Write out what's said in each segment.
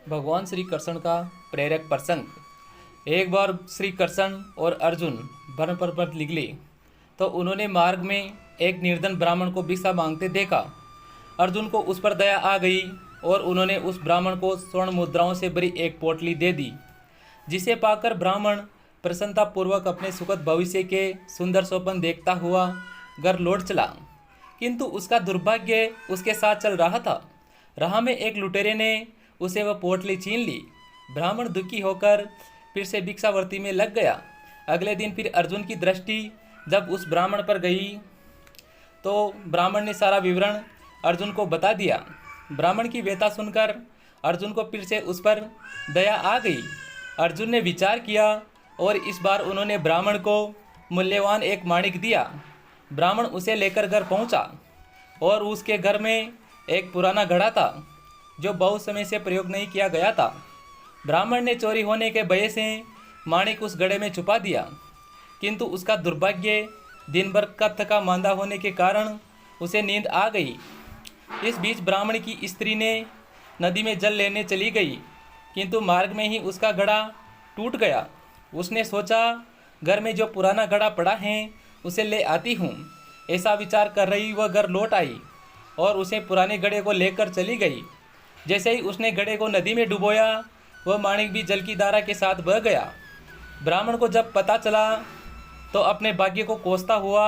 भगवान श्री कृष्ण का प्रेरक प्रसंग। एक बार श्री कृष्ण और अर्जुन वन पर्वत निकले तो उन्होंने मार्ग में एक निर्धन ब्राह्मण को भिक्षा मांगते देखा। अर्जुन को उस पर दया आ गई और उन्होंने उस ब्राह्मण को स्वर्ण मुद्राओं से भरी एक पोटली दे दी, जिसे पाकर ब्राह्मण प्रसन्नतापूर्वक अपने सुखद भविष्य के सुंदर स्वप्न देखता हुआ घर लौट चला। किंतु उसका दुर्भाग्य उसके साथ चल रहा था। राह में एक लुटेरे ने उसे वह पोटली छीन ली। ब्राह्मण दुखी होकर फिर से भिक्षावृत्ति में लग गया। अगले दिन फिर अर्जुन की दृष्टि जब उस ब्राह्मण पर गई तो ब्राह्मण ने सारा विवरण अर्जुन को बता दिया। ब्राह्मण की व्यथा सुनकर अर्जुन को फिर से उस पर दया आ गई। अर्जुन ने विचार किया और इस बार उन्होंने ब्राह्मण को मूल्यवान एक माणिक दिया। ब्राह्मण उसे लेकर घर पहुंचा और उसके घर में एक पुराना घड़ा था जो बहुत समय से प्रयोग नहीं किया गया था। ब्राह्मण ने चोरी होने के भय से माणिक उस घड़े में छुपा दिया, किंतु उसका दुर्भाग्य दिन भर का थका मांदा होने के कारण उसे नींद आ गई। इस बीच ब्राह्मण की स्त्री ने नदी में जल लेने चली गई, किंतु मार्ग में ही उसका घड़ा टूट गया। उसने सोचा, घर में जो पुराना घड़ा पड़ा है उसे ले आती हूँ। ऐसा विचार कर रही वह घर लौट आई और उसे पुराने घड़े को लेकर चली गई। जैसे ही उसने घड़े को नदी में डुबोया, वह माणिक भी जल की धारा के साथ बह गया। ब्राह्मण को जब पता चला तो अपने भाग्य को कोसता हुआ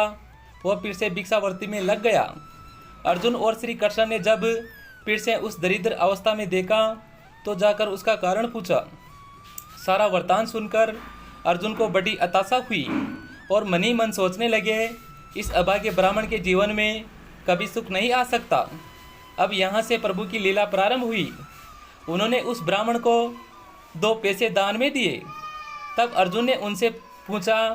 वह फिर से भिक्षावृत्ति में लग गया। अर्जुन और श्री कृष्ण ने जब फिर से उस दरिद्र अवस्था में देखा तो जाकर उसका कारण पूछा। सारा वृतांत सुनकर अर्जुन को बड़ी हताशा हुई और मन ही मन सोचने लगे, इस अभागे ब्राह्मण के जीवन में कभी सुख नहीं आ सकता। अब यहाँ से प्रभु की लीला प्रारंभ हुई। उन्होंने उस ब्राह्मण को 2 पैसे दान में दिए। तब अर्जुन ने उनसे पूछा,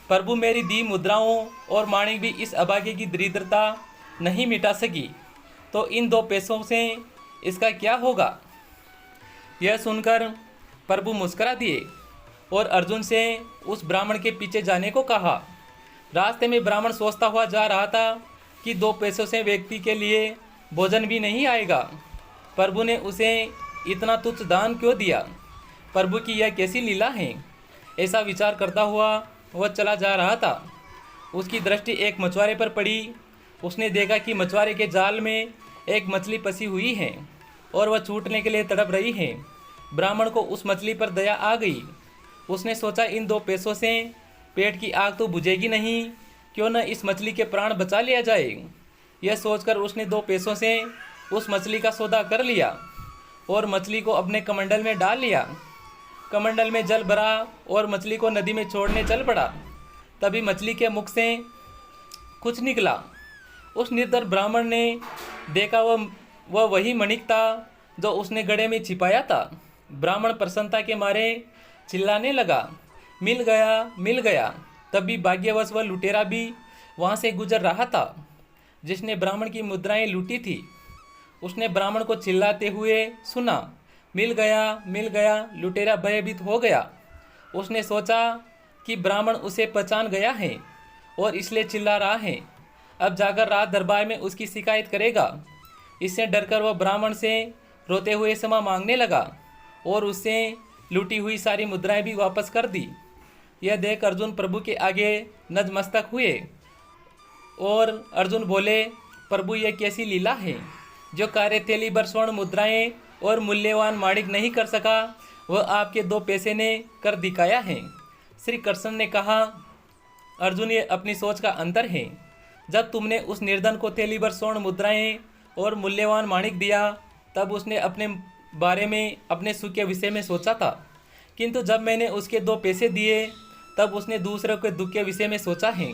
प्रभु मेरी दी मुद्राओं और माणिक भी इस अभागे की दरिद्रता नहीं मिटा सकी, तो इन 2 पैसों से इसका क्या होगा? यह सुनकर प्रभु मुस्कुरा दिए और अर्जुन से उस ब्राह्मण के पीछे जाने को कहा। रास्ते में ब्राह्मण सोचता हुआ जा रहा था कि 2 पैसों से व्यक्ति के लिए भोजन भी नहीं आएगा। प्रभु ने उसे इतना तुच्छ दान क्यों दिया? प्रभु की यह कैसी लीला है? ऐसा विचार करता हुआ वह चला जा रहा था। उसकी दृष्टि एक मछुआरे पर पड़ी। उसने देखा कि मछुआरे के जाल में एक मछली फंसी हुई है और वह छूटने के लिए तड़प रही है। ब्राह्मण को उस मछली पर दया आ गई। उसने सोचा, इन 2 पैसों से पेट की आग तो बुझेगी नहीं, क्यों न इस मछली के प्राण बचा लिया जाए। यह सोचकर उसने 2 पैसों से उस मछली का सौदा कर लिया और मछली को अपने कमंडल में डाल लिया। कमंडल में जल भरा और मछली को नदी में छोड़ने चल पड़ा। तभी मछली के मुख से कुछ निकला। उस निर्धन ब्राह्मण ने देखा वह वही मणिक था जो उसने घड़े में छिपाया था। ब्राह्मण प्रसन्नता के मारे चिल्लाने लगा, मिल गया, मिल गया। तभी भाग्यवश वह लुटेरा भी वहाँ से गुजर रहा था जिसने ब्राह्मण की मुद्राएं लूटी थी। उसने ब्राह्मण को चिल्लाते हुए सुना, मिल गया, मिल गया। लुटेरा भयभीत हो गया। उसने सोचा कि ब्राह्मण उसे पहचान गया है और इसलिए चिल्ला रहा है। अब जाकर राज दरबार में उसकी शिकायत करेगा। इससे डरकर वह ब्राह्मण से रोते हुए क्षमा मांगने लगा और उससे लूटी हुई सारी मुद्राएं भी वापस कर दी। यह देख अर्जुन प्रभु के आगे नतमस्तक हुए और अर्जुन बोले, प्रभु यह कैसी लीला है? जो कार्य थैली भर स्वर्ण मुद्राएं और मूल्यवान माणिक नहीं कर सका, वह आपके 2 पैसे ने कर दिखाया है। श्री कृष्ण ने कहा, अर्जुन ये अपनी सोच का अंतर है। जब तुमने उस निर्धन को थैली भर स्वर्ण मुद्राएं और मूल्यवान माणिक दिया, तब उसने अपने बारे में, अपने सुख के विषय में सोचा था, किंतु जब मैंने उसके 2 पैसे दिए तब उसने दूसरों के दुख के विषय में सोचा है।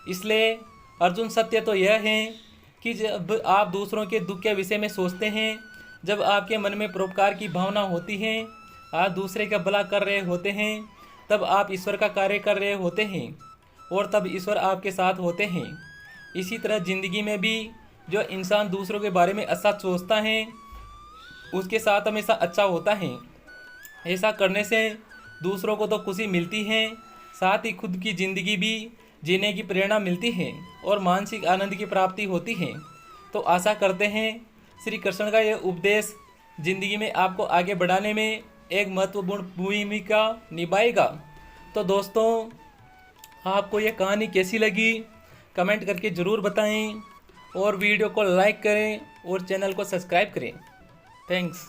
इसलिए अर्जुन, सत्य तो यह है कि जब आप दूसरों के दुख के विषय में सोचते हैं, जब आपके मन में परोपकार की भावना होती है, आप दूसरे का भला कर रहे होते हैं, तब आप ईश्वर का कार्य कर रहे होते हैं और तब ईश्वर आपके साथ होते हैं। इसी तरह ज़िंदगी में भी जो इंसान दूसरों के बारे में अच्छा सोचता है उसके साथ हमेशा अच्छा होता है। ऐसा करने से दूसरों को तो खुशी मिलती है, साथ ही खुद की ज़िंदगी भी जीने की प्रेरणा मिलती है और मानसिक आनंद की प्राप्ति होती है। तो आशा करते हैं श्री कृष्ण का यह उपदेश ज़िंदगी में आपको आगे बढ़ाने में एक महत्वपूर्ण भूमिका निभाएगा। तो दोस्तों, आपको ये कहानी कैसी लगी कमेंट करके ज़रूर बताएं और वीडियो को लाइक करें और चैनल को सब्सक्राइब करें। थैंक्स।